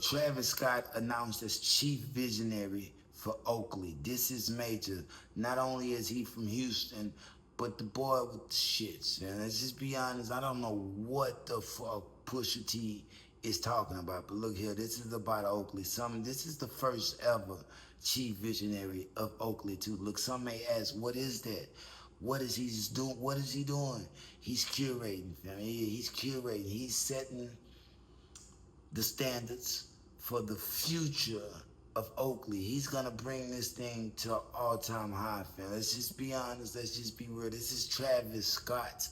Travis Scott announced as chief visionary for Oakley. This is major. Not only is he from Houston, but the boy with the shits. Man, let's just be honest. I don't know what the fuck Pusha T is talking about. But look here, this is about Oakley. This is the first ever chief visionary of Oakley too. Look, some may ask, what is that? What is he just doing? What is he doing? He's curating, fam. He's curating. He's setting the standards for the future of Oakley. He's gonna bring this thing to an all-time high, fam. Let's just be honest. Let's just be real. This is Travis Scott.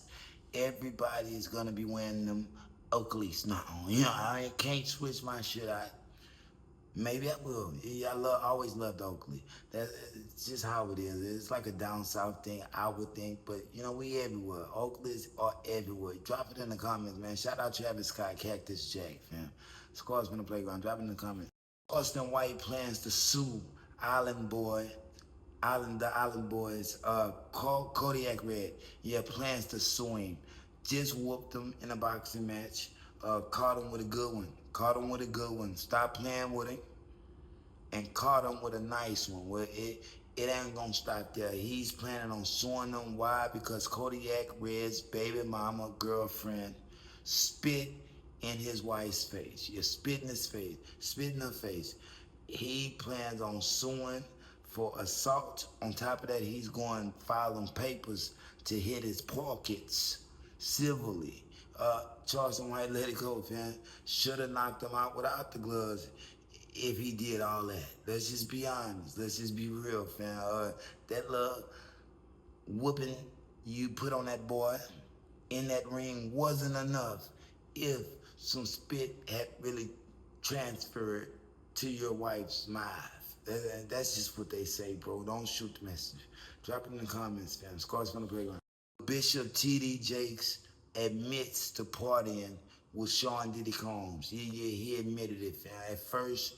Everybody is gonna be wearing them Oakleys now. You know, I can't switch my shit out. Maybe I will. Yeah, always loved Oakley. It's just how it is. It's like a down south thing, I would think. But, you know, we everywhere. Oakleys are everywhere. Drop it in the comments, man. Shout out Travis Scott, Cactus Jack, fam. Squad's been a playground. Drop it in the comments. Austin White plans to sue Island Boy, the Island Boys, Kodiak Red. Yeah, plans to sue him. Just whooped him in a boxing match. Caught him with a good one. Caught him with a good one. Stop playing with him. And caught him with a nice one. Well, it ain't gonna stop there. He's planning on suing them. Why? Because Kodiak Red's baby mama, girlfriend, spit in his wife's face. You spit in his face. Spit in her face. He plans on suing for assault. On top of that, he's going filing papers to hit his pockets civilly. Charleston White let it go, fam. Should have knocked him out without the gloves if he did all that. Let's just be honest. Let's just be real, fam. That little whooping you put on that boy in that ring wasn't enough if some spit had really transferred to your wife's mouth. That's just what they say, bro. Don't shoot the message. Drop it in the comments, fam. Scars from the playground. Bishop T.D. Jakes admits to partying with Sean Diddy Combs. Yeah, he admitted it, fam. At first,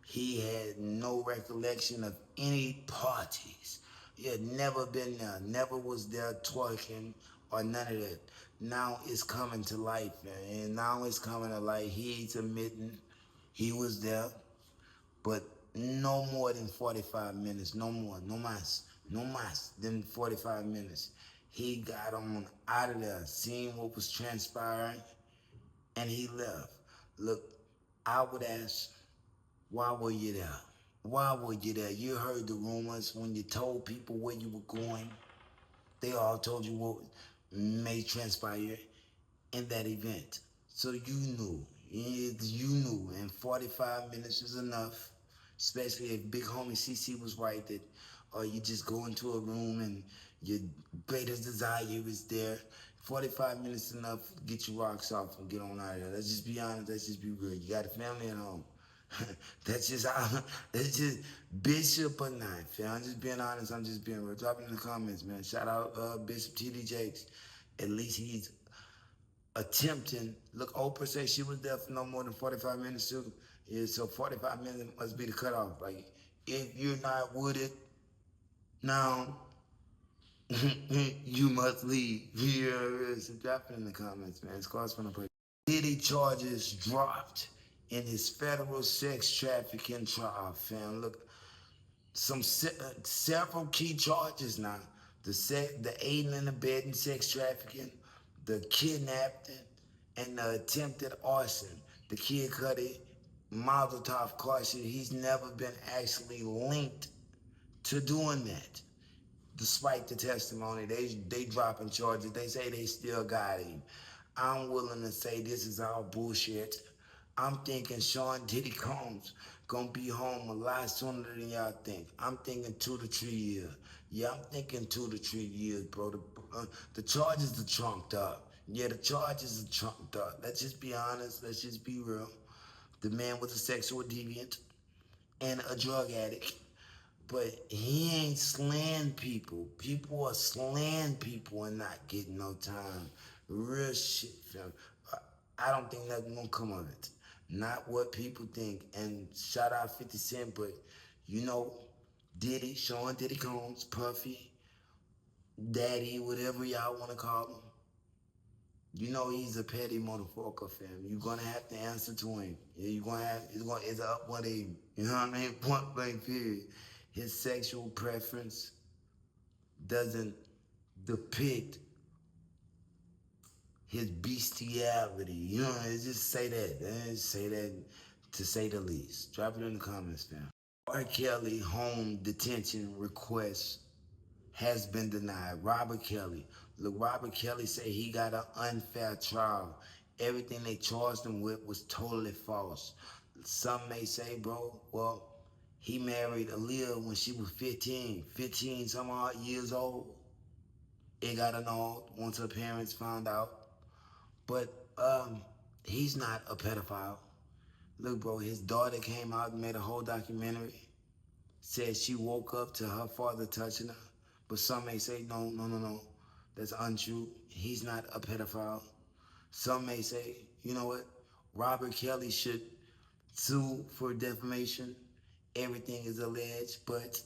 he had no recollection of any parties. He had never been there, never was there twerking or none of that. Now it's coming to light, man. And now it's coming to light. He's admitting he was there, but no more than 45 minutes, no more, no más than 45 minutes. He got on out of there, seeing what was transpiring, and he left. Look, I would ask, why were you there? Why were you there? You heard the rumors when you told people where you were going. They all told you what may transpire in that event. So you knew. You knew. And 45 minutes is enough, especially if big homie CC was right that you just go into a room and your greatest desire is there. 45 minutes enough to get your rocks off and get on out of there. Let's just be honest. Let's just be real. You got a family at home. That's just Bishop or not, fam. I'm just being honest. I'm just being real. Drop it in the comments, man. Shout out Bishop T.D. Jakes. At least he's attempting. Look, Oprah said she was there for no more than 45 minutes too. Yeah, so 45 minutes must be the cutoff. Like, if you're not with it now, you must leave. Yeah, so drop it in the comments, man. It's close from the place. Diddy charges dropped in his federal sex trafficking trial, fam. Look, several key charges now. The aiding and abetting sex trafficking, the kidnapping, and the attempted arson. The Kid Cudi Mazel Tov caution, he's never been actually linked to doing that. Despite the testimony, they dropping charges. They say they still got him. I'm willing to say this is all bullshit. I'm thinking Sean Diddy Combs gonna be home a lot sooner than y'all think. I'm thinking 2 to 3 years. Yeah, I'm thinking 2 to 3 years, bro. The charges are trumped up. Yeah, the charges are trumped up. Let's just be honest. Let's just be real. The man was a sexual deviant and a drug addict. But he ain't slaying people. People are slaying people and not getting no time. Real shit, fam. I don't think nothing gonna come of it. Not what people think. And shout out 50 Cent, but you know, Diddy, Sean Diddy Combs, Puffy, Daddy, whatever y'all wanna call him. You know he's a petty motherfucker, fam. You're gonna have to answer to him. Yeah, you're gonna have it's up with him. You know what I mean? Point blank period. His sexual preference doesn't depict his bestiality. You know, just say that. Just say that to say the least. Drop it in the comments, fam. R. Kelly home detention request has been denied. Robert Kelly. Look, Robert Kelly said he got an unfair trial. Everything they charged him with was totally false. Some may say, bro, well, he married Aaliyah when she was 15 some odd years old. It got annulled once her parents found out. But he's not a pedophile. Look, bro, his daughter came out and made a whole documentary. Said she woke up to her father touching her. But some may say, no. That's untrue. He's not a pedophile. Some may say, you know what? Robert Kelly should sue for defamation. Everything is alleged, but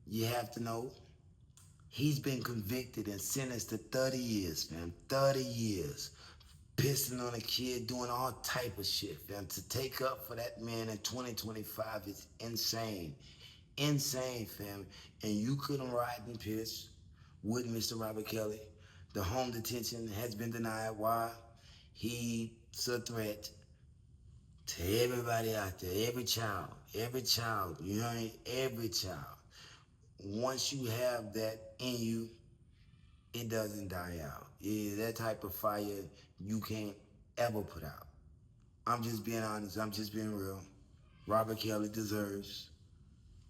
you have to know he's been convicted and sentenced to 30 years, man. 30 years. Pissing on a kid, doing all type of shit, fam. To take up for that man in 2025 is insane. Insane, fam. And you couldn't ride and piss with Mr. Robert Kelly. The home detention has been denied. Why? He's a threat to everybody out there, every child, you know what I mean? Every child. Once you have that in you, it doesn't die out. Yeah, that type of fire you can't ever put out. I'm just being honest. I'm just being real. Robert Kelly deserves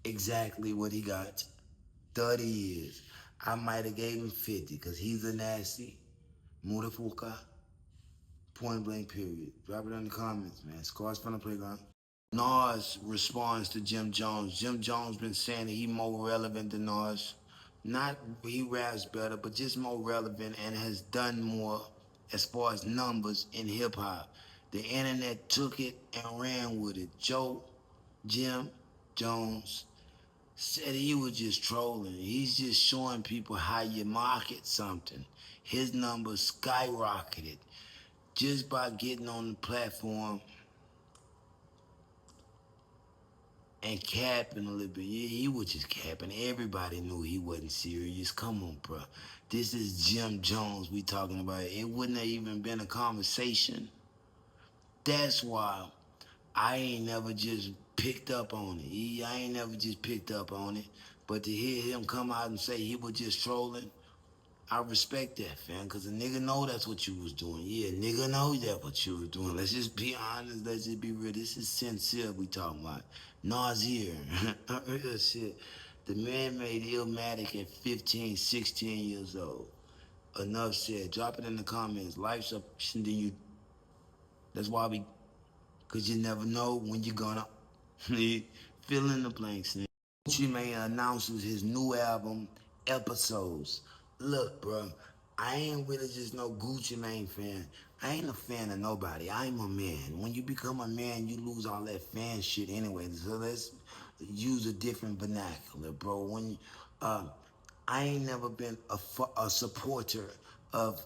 exactly what he got. 30 years. I might have gave him 50 because he's a nasty motherfucker. Point blank period. Drop it in the comments, man. Scars from the playground. Nas responds to Jim Jones. Jim Jones been saying that he more relevant than Nas. Not he raps better, but just more relevant and has done more as far as numbers in hip hop. The internet took it and ran with it. Jim Jones said he was just trolling. He's just showing people how you market something. His numbers skyrocketed just by getting on the platform and capping a little bit. Yeah, he was just capping. Everybody knew he wasn't serious. Come on, bro. This is Jim Jones we talking about. It wouldn't have even been a conversation. That's why I ain't never just picked up on it. I ain't never just picked up on it. But to hear him come out and say he was just trolling, I respect that, fam, because a nigga know that's what you was doing. Yeah, nigga know that what you was doing. Let's just be honest. Let's just be real. This is sincere we talking about. Nas here. Real shit. The man made Illmatic at 15, 16 years old. Enough said. Drop it in the comments. Life's up than you. That's why because you never know when you're gonna fill in the blanks. Gucci Mane announces his new album, Episodes. Look, bro, I ain't really just no Gucci Mane fan. I ain't a fan of nobody. I'm a man. When you become a man, you lose all that fan shit anyway. So let's use a different vernacular, bro. I ain't never been a supporter of,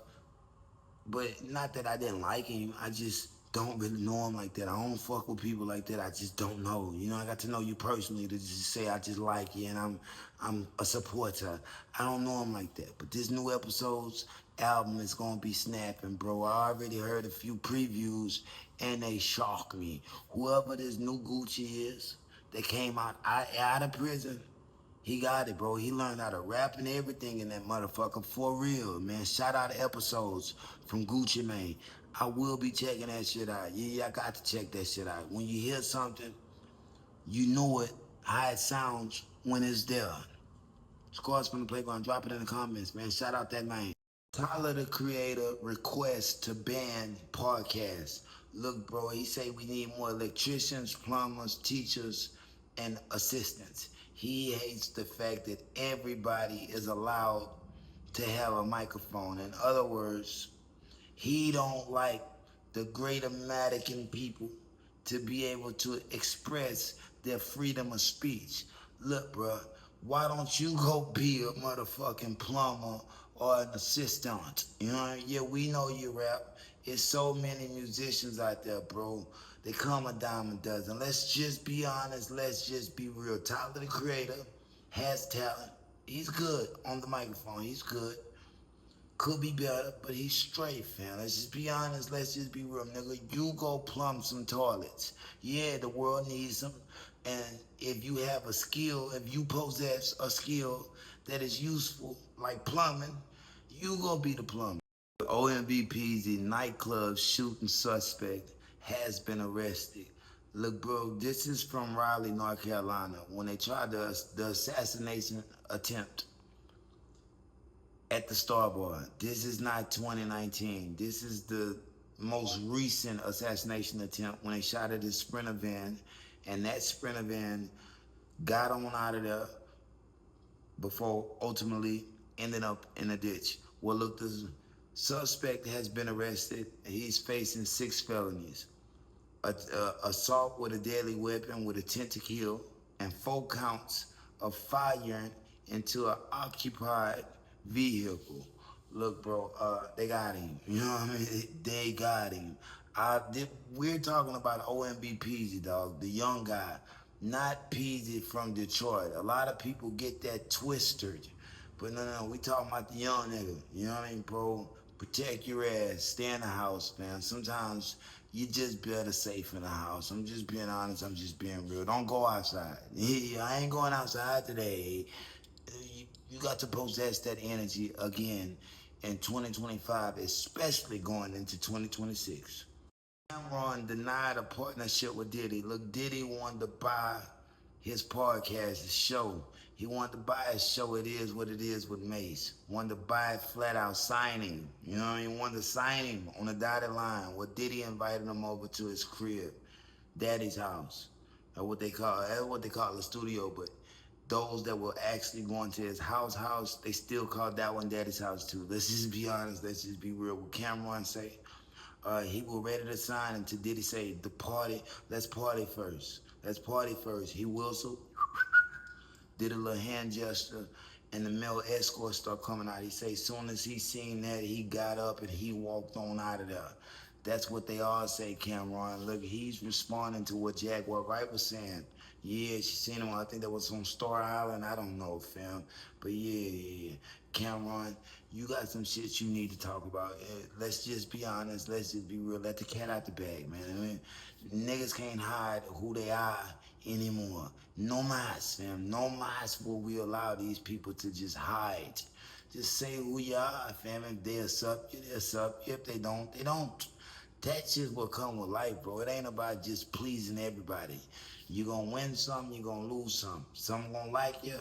but not that I didn't like him. I just don't really know him like that. I don't fuck with people like that. I just don't know. You know, I got to know you personally to just say I just like you and I'm a supporter. I don't know him like that. But this new episode's album is gonna be snapping, bro. I already heard a few previews and they shocked me. Whoever this new Gucci is that came out of prison, he got it, bro. He learned how to rap and everything in that motherfucker for real, man. Shout out to Episodes from Gucci Mane. I will be checking that shit out. Yeah, I got to check that shit out. When you hear something, you know it, how it sounds when it's there. Scores from the playground, drop it in the comments, man. Shout out that man. Tyler, the creator, requests to ban podcasts. Look, bro, he say we need more electricians, plumbers, teachers, and assistants. He hates the fact that everybody is allowed to have a microphone. In other words, he don't like the great American people to be able to express their freedom of speech. Look, bro, why don't you go be a motherfucking plumber or an assistant. You know, yeah, we know you rap. It's so many musicians out there, bro. They come a dime a dozen. Let's just be honest. Let's just be real. Tyler, the Creator, has talent. He's good on the microphone. He's good. Could be better, but he's straight, fam. Let's just be honest. Let's just be real, nigga. You go plumb some toilets. Yeah, the world needs them. And if you have a skill, if you possess a skill that is useful, like plumbing, you gonna be the plumber. OmB Peezy nightclub shooting suspect has been arrested. Look, bro, this is from Raleigh, North Carolina, when they tried the assassination attempt at the Star Bar. This is not 2019. This is the most recent assassination attempt when they shot at his Sprinter van, and that Sprinter van got on out of there before ultimately ending up in a ditch. Well, look, the suspect has been arrested. He's facing 6 felonies. Assault with a deadly weapon with intent to kill, and 4 counts of firing into an occupied vehicle. Look, bro, they got him. You know what I mean? They got him. We're talking about OmB Peezy, dog, the young guy, not Peezy from Detroit. A lot of people get that twisted. But no, we talking about the young nigga. You know what I mean, bro? Protect your ass. Stay in the house, man. Sometimes you just better safe in the house. I'm just being honest. I'm just being real. Don't go outside. I ain't going outside today. You got to possess that energy again in 2025, especially going into 2026. Camron denied a partnership with Diddy. Look, Diddy wanted to buy his podcast, his show. He wanted to buy his show. It Is What It Is with Mace. Wanted to buy it flat out, sign him. You know what I mean? Wanted to sign him on the dotted line. Well, Diddy invited him over to his crib, Daddy's house. That's what they call the studio, but those that were actually going to his house, they still called that one Daddy's house too. Let's just be honest. Let's just be real. What Camron say? He was ready to sign until Diddy say, let's party first. Let's party first. He whistled, did a little hand gesture, and the male escort started coming out. He say, as soon as he seen that, he got up and he walked on out of there. That's what they all say, Camron. Look, he's responding to what Jaguar Wright was saying. Yeah, she seen him. I think that was on Star Island. I don't know, fam. But yeah. Camron, you got some shit you need to talk about. Let's just be honest. Let's just be real. Let the cat out the bag, man. I mean, niggas can't hide who they are anymore. No mas, fam. No mas will we allow these people to just hide. Just say who you are, fam. If they accept you, they accept you. If they don't, they don't. That's just what come with life, bro. It ain't about just pleasing everybody. You gonna win some, you gonna lose some. Some gonna like you,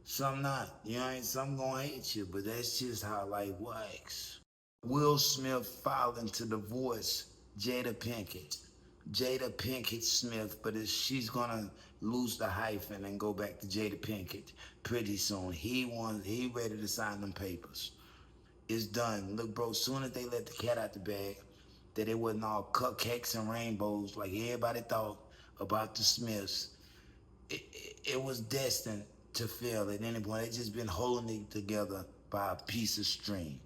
some not. You know what I mean? Some gonna hate you, but that's just how life works. Will Smith filing to divorce Jada Pinkett. Jada Pinkett Smith, but she's gonna lose the hyphen and go back to Jada Pinkett pretty soon. He ready to sign them papers. It's done. Look, bro, soon as they let the cat out the bag, that it wasn't all cupcakes and rainbows like everybody thought about the Smiths. It was destined to fail at any point. They just been holding it together by a piece of string.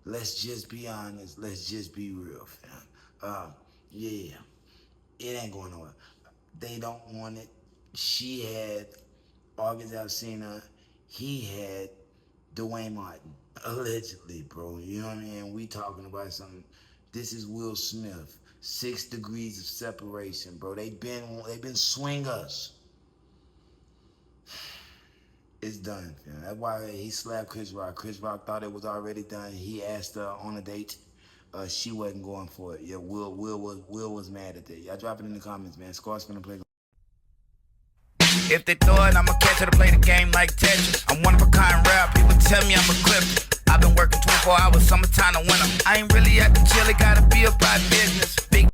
Let's just be honest. Let's just be real, fam. Yeah, it ain't going nowhere. They don't want it. She had August Alsina. He had Dwayne Martin, allegedly, bro. You know what I mean? We talking about something. This is Will Smith. 6 degrees of separation, bro. They've been swingers. It's done, fam. That's why he slapped Chris Rock. Chris Rock thought it was already done. He asked her on a date. She wasn't going for it. Yeah, Will was mad at that. Y'all drop it in the comments, man. Scar's gonna play. If they throw it, I'ma catch it to play the game like Tetris. I'm one of a kind rap. People tell me I'm a clip. I've been working 24 hours, summertime to winter. I ain't really at the chill, it gotta be about business. Big